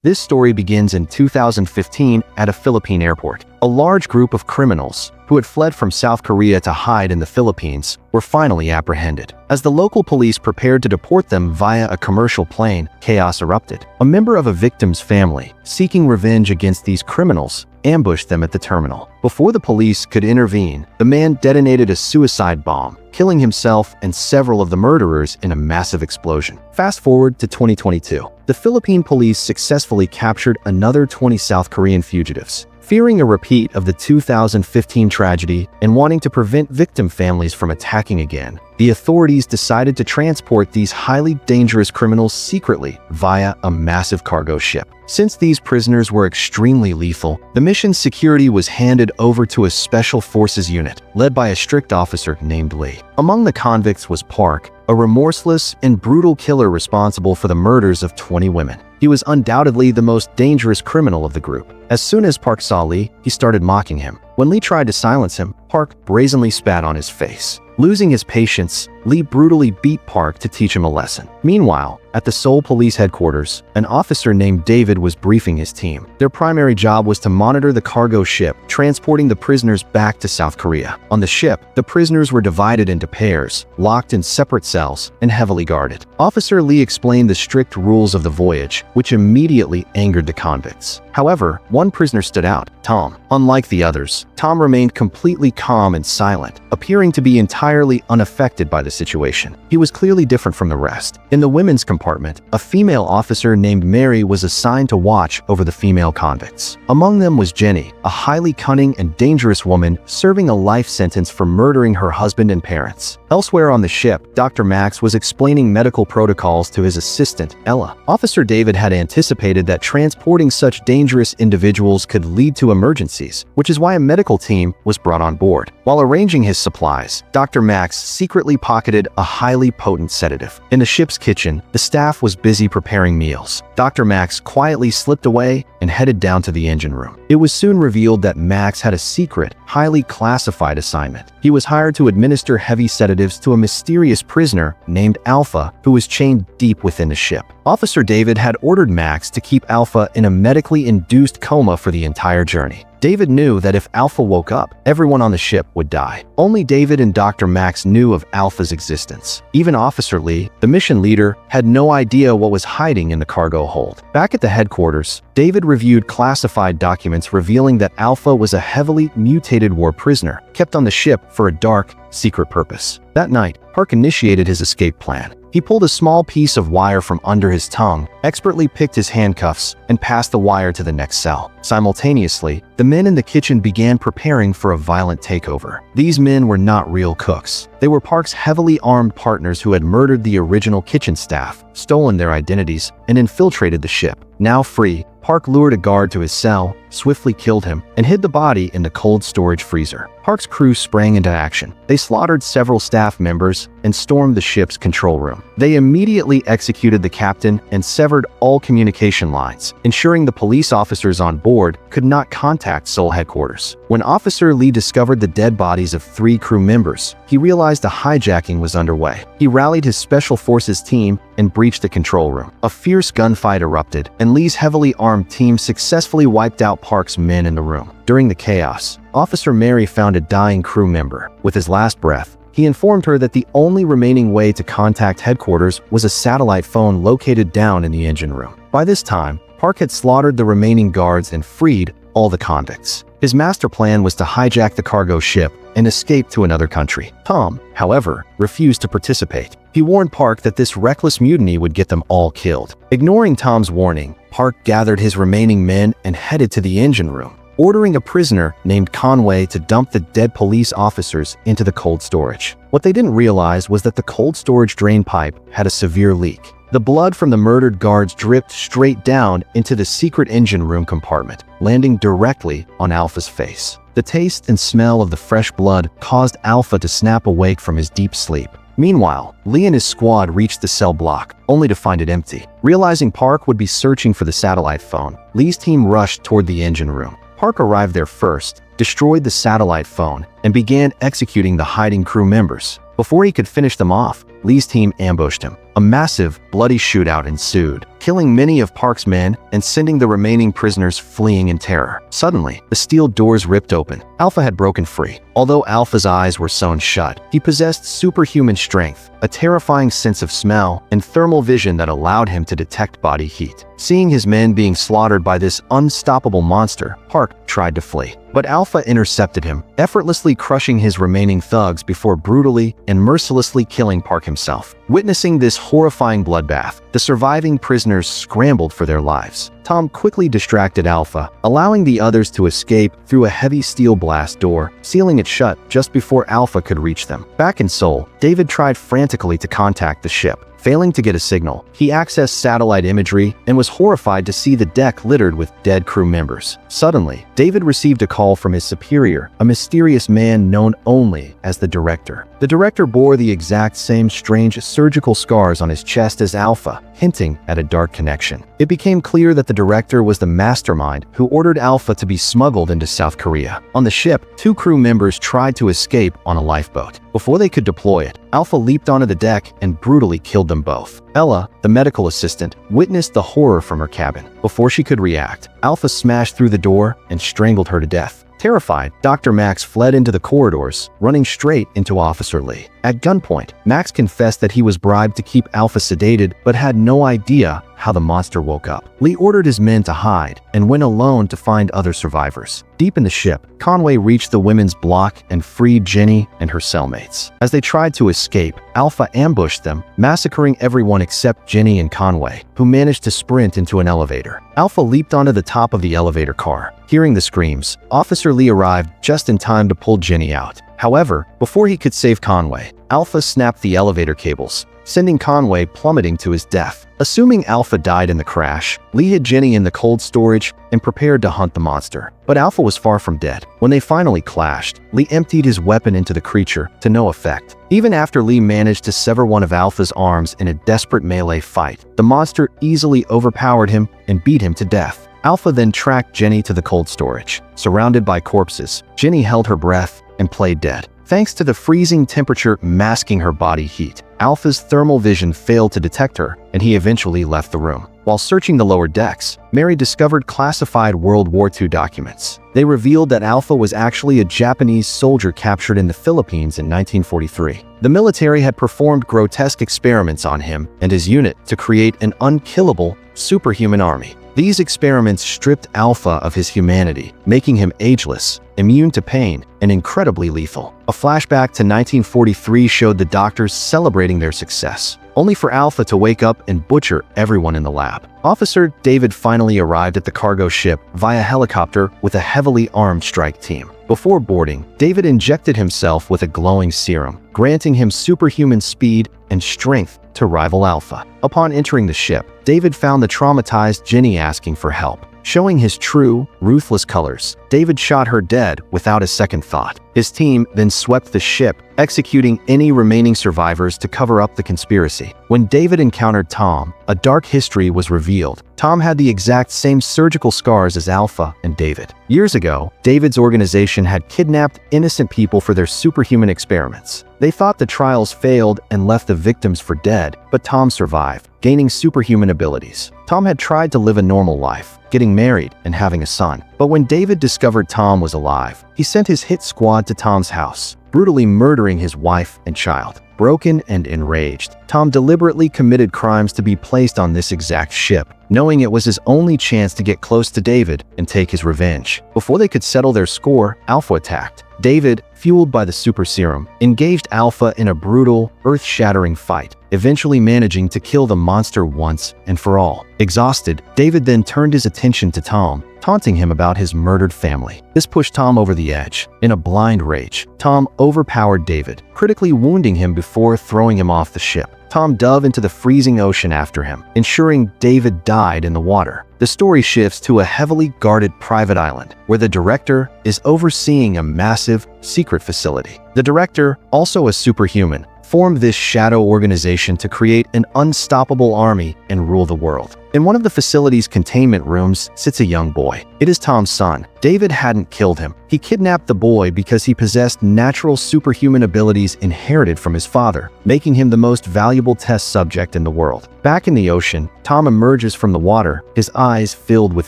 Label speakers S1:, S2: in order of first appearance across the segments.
S1: This story begins in 2015 at a Philippine airport. A large group of criminals, who had fled from South Korea to hide in the Philippines, were finally apprehended. As the local police prepared to deport them via a commercial plane, chaos erupted. A member of a victim's family, seeking revenge against these criminals, ambushed them at the terminal. Before the police could intervene, the man detonated a suicide bomb, killing himself and several of the murderers in a massive explosion. Fast forward to 2022. The Philippine police successfully captured another 20 South Korean fugitives. Fearing a repeat of the 2015 tragedy and wanting to prevent victim families from attacking again, the authorities decided to transport these highly dangerous criminals secretly via a massive cargo ship. Since these prisoners were extremely lethal, the mission's security was handed over to a special forces unit led by a strict officer named Lee. Among the convicts was Park, a remorseless and brutal killer responsible for the murders of 20 women. He was undoubtedly the most dangerous criminal of the group. As soon as Park saw Lee, he started mocking him. When Lee tried to silence him, Park brazenly spat on his face. Losing his patience, Lee brutally beat Park to teach him a lesson. Meanwhile, at the Seoul police headquarters, an officer named David was briefing his team. Their primary job was to monitor the cargo ship, transporting the prisoners back to South Korea. On the ship, the prisoners were divided into pairs, locked in separate cells, and heavily guarded. Officer Lee explained the strict rules of the voyage, which immediately angered the convicts. However, one prisoner stood out, Tom. Unlike the others, Tom remained completely calm and silent, appearing to be entirely unaffected by the situation. He was clearly different from the rest. In the women's compartment, a female officer named Mary was assigned to watch over the female convicts. Among them was Jenny, a highly cunning and dangerous woman serving a life sentence for murdering her husband and parents. Elsewhere on the ship, Dr. Max was explaining medical protocols to his assistant, Ella. Officer David had anticipated that transporting such dangerous individuals could lead to emergencies, which is why a medical team was brought on board. While arranging his supplies, Dr. Max secretly pocketed a highly potent sedative. In the ship's kitchen, the staff was busy preparing meals. Dr. Max quietly slipped away and headed down to the engine room. It was soon revealed that Max had a secret, highly classified assignment. He was hired to administer heavy sedatives to a mysterious prisoner named Alpha, who was chained deep within the ship. Officer David had ordered Max to keep Alpha in a medically induced coma for the entire journey. David knew that if Alpha woke up, everyone on the ship would die. Only David and Dr. Max knew of Alpha's existence. Even Officer Lee, the mission leader, had no idea what was hiding in the cargo hold. Back at the headquarters, David reviewed classified documents revealing that Alpha was a heavily mutated war prisoner, kept on the ship for a dark, secret purpose. That night, Park initiated his escape plan. He pulled a small piece of wire from under his tongue, expertly picked his handcuffs, and passed the wire to the next cell. Simultaneously, the men in the kitchen began preparing for a violent takeover. These men were not real cooks. They were Park's heavily armed partners who had murdered the original kitchen staff, stolen their identities, and infiltrated the ship. Now free, Park lured a guard to his cell, swiftly killed him, and hid the body in the cold storage freezer. Park's crew sprang into action. They slaughtered several staff members and stormed the ship's control room. They immediately executed the captain and severed all communication lines, ensuring the police officers on board could not contact Seoul headquarters. When Officer Lee discovered the dead bodies of 3 crew members, he realized a hijacking was underway. He rallied his special forces team and breached the control room. A fierce gunfight erupted, and Lee's heavily armed team successfully wiped out Park's men in the room. During the chaos, Officer Mary found a dying crew member. With his last breath, he informed her that the only remaining way to contact headquarters was a satellite phone located down in the engine room. By this time, Park had slaughtered the remaining guards and freed all the convicts. His master plan was to hijack the cargo ship and escape to another country. Tom, however, refused to participate. He warned Park that this reckless mutiny would get them all killed. Ignoring Tom's warning, Park gathered his remaining men and headed to the engine room, ordering a prisoner named Conway to dump the dead police officers into the cold storage. What they didn't realize was that the cold storage drain pipe had a severe leak. The blood from the murdered guards dripped straight down into the secret engine room compartment, landing directly on Alpha's face. The taste and smell of the fresh blood caused Alpha to snap awake from his deep sleep. Meanwhile, Lee and his squad reached the cell block, only to find it empty. Realizing Park would be searching for the satellite phone, Lee's team rushed toward the engine room. Park arrived there first, destroyed the satellite phone, and began executing the hiding crew members. Before he could finish them off, Lee's team ambushed him. A massive, bloody shootout ensued, killing many of Park's men and sending the remaining prisoners fleeing in terror. Suddenly, the steel doors ripped open. Alpha had broken free. Although Alpha's eyes were sewn shut, he possessed superhuman strength, a terrifying sense of smell, and thermal vision that allowed him to detect body heat. Seeing his men being slaughtered by this unstoppable monster, Park tried to flee. But Alpha intercepted him, effortlessly crushing his remaining thugs before brutally and mercilessly killing Park himself. Witnessing this horrifying bloodbath, the surviving prisoners scrambled for their lives. Tom quickly distracted Alpha, allowing the others to escape through a heavy steel blast door, sealing it shut just before Alpha could reach them. Back in Seoul, David tried frantically to contact the ship. Failing to get a signal, he accessed satellite imagery and was horrified to see the deck littered with dead crew members. Suddenly, David received a call from his superior, a mysterious man known only as the Director. The Director bore the exact same strange surgical scars on his chest as Alpha, hinting at a dark connection. It became clear that the Director was the mastermind who ordered Alpha to be smuggled into South Korea. On the ship, 2 crew members tried to escape on a lifeboat. Before they could deploy it, Alpha leaped onto the deck and brutally killed them both. Ella, the medical assistant, witnessed the horror from her cabin. Before she could react, Alpha smashed through the door and strangled her to death. Terrified, Dr. Max fled into the corridors, running straight into Officer Lee. At gunpoint, Max confessed that he was bribed to keep Alpha sedated but had no idea how the monster woke up. Lee ordered his men to hide and went alone to find other survivors. Deep in the ship, Conway reached the women's block and freed Jenny and her cellmates. As they tried to escape, Alpha ambushed them, massacring everyone except Jenny and Conway, who managed to sprint into an elevator. Alpha leaped onto the top of the elevator car. Hearing the screams, Officer Lee arrived just in time to pull Jenny out. However, before he could save Conway, Alpha snapped the elevator cables, sending Conway plummeting to his death. Assuming Alpha died in the crash, Lee hid Jenny in the cold storage and prepared to hunt the monster. But Alpha was far from dead. When they finally clashed, Lee emptied his weapon into the creature to no effect. Even after Lee managed to sever one of Alpha's arms in a desperate melee fight, the monster easily overpowered him and beat him to death. Alpha then tracked Jenny to the cold storage. Surrounded by corpses, Jenny held her breath and played dead. Thanks to the freezing temperature masking her body heat, Alpha's thermal vision failed to detect her, and he eventually left the room. While searching the lower decks, Mary discovered classified World War II documents. They revealed that Alpha was actually a Japanese soldier captured in the Philippines in 1943. The military had performed grotesque experiments on him and his unit to create an unkillable, superhuman army. These experiments stripped Alpha of his humanity, making him ageless, immune to pain, and incredibly lethal. A flashback to 1943 showed the doctors celebrating their success, only for Alpha to wake up and butcher everyone in the lab. Officer David finally arrived at the cargo ship via helicopter with a heavily armed strike team. Before boarding, David injected himself with a glowing serum, granting him superhuman speed and strength to rival Alpha. Upon entering the ship, David found the traumatized Jenny asking for help. Showing his true, ruthless colors, David shot her dead without a second thought. His team then swept the ship, executing any remaining survivors to cover up the conspiracy. When David encountered Tom, a dark history was revealed. Tom had the exact same surgical scars as Alpha and David. Years ago, David's organization had kidnapped innocent people for their superhuman experiments. They thought the trials failed and left the victims for dead, but Tom survived, gaining superhuman abilities. Tom had tried to live a normal life, getting married and having a son. But when David discovered Tom was alive, he sent his hit squad to Tom's house, brutally murdering his wife and child. Broken and enraged, Tom deliberately committed crimes to be placed on this exact ship, knowing it was his only chance to get close to David and take his revenge. Before they could settle their score, Alpha attacked. David, fueled by the super serum, engaged Alpha in a brutal, earth-shattering fight, eventually managing to kill the monster once and for all. Exhausted, David then turned his attention to Tom, taunting him about his murdered family. This pushed Tom over the edge. In a blind rage, Tom overpowered David, critically wounding him before throwing him off the ship. Tom dove into the freezing ocean after him, ensuring David died in the water. The story shifts to a heavily guarded private island, where the director is overseeing a massive, secret facility. The director, also a superhuman, formed this shadow organization to create an unstoppable army and rule the world. In one of the facility's containment rooms sits a young boy. It is Tom's son. David hadn't killed him. He kidnapped the boy because he possessed natural superhuman abilities inherited from his father, making him the most valuable test subject in the world. Back in the ocean, Tom emerges from the water, his eyes filled with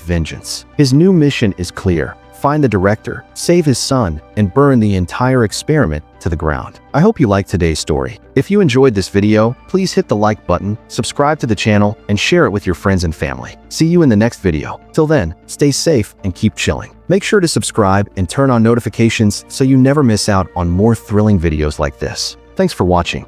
S1: vengeance. His new mission is clear: find the director, save his son, and burn the entire experiment to the ground. I hope you liked today's story. If you enjoyed this video, please hit the like button, subscribe to the channel, and share it with your friends and family. See you in the next video. Till then, stay safe and keep chilling. Make sure to subscribe and turn on notifications so you never miss out on more thrilling videos like this. Thanks for watching.